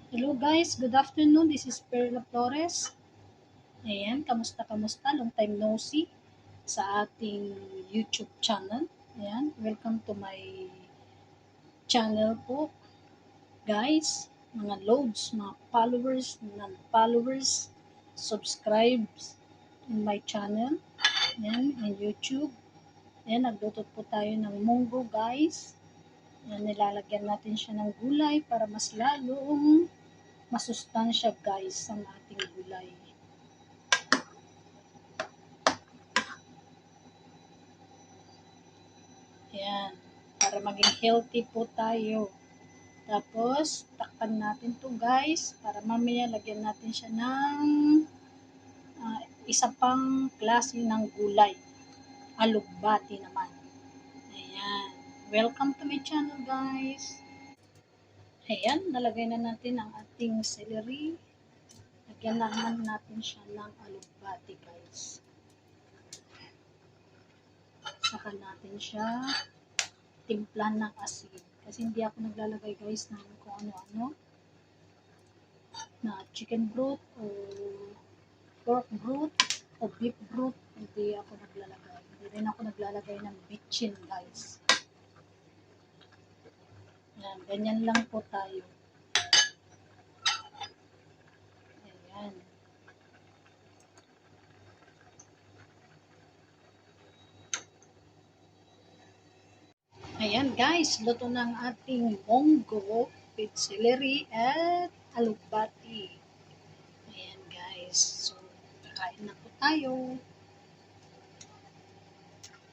Hello guys, good afternoon. This is Perla Flores. Ayan, kamusta? Long time no see sa ating YouTube channel. Ayan, welcome to my channel po. Guys, mga loads, mga followers, non-followers, subscribes in my channel. Ayan, in YouTube. Ayan, nagluto po tayo ng munggo guys. Ayan, nilalagyan natin siya ng gulay para mas lalong masustansya guys ang ating gulay. Ayan, para maging healthy po tayo. Tapos, takpan natin to guys, para mamaya lagyan natin siya ng isa pang klase ng gulay. Alugbati naman. Ayan. Welcome to my channel guys. Ayan, nalagay na natin ang ating celery. Lagyan naman natin siya ng alugbati guys. Saka natin siya timplan ng asin. Kasi hindi ako naglalagay guys ng kung ano-ano na chicken broth o pork broth o beef broth. Hindi ako naglalagay. Hindi rin ako naglalagay ng bitchin guys. Yan, ganyan lang po tayo. Ayan. Ayan guys, luto na ang ating munggo with celery at alugbati. Ayan guys, so kakain na po tayo.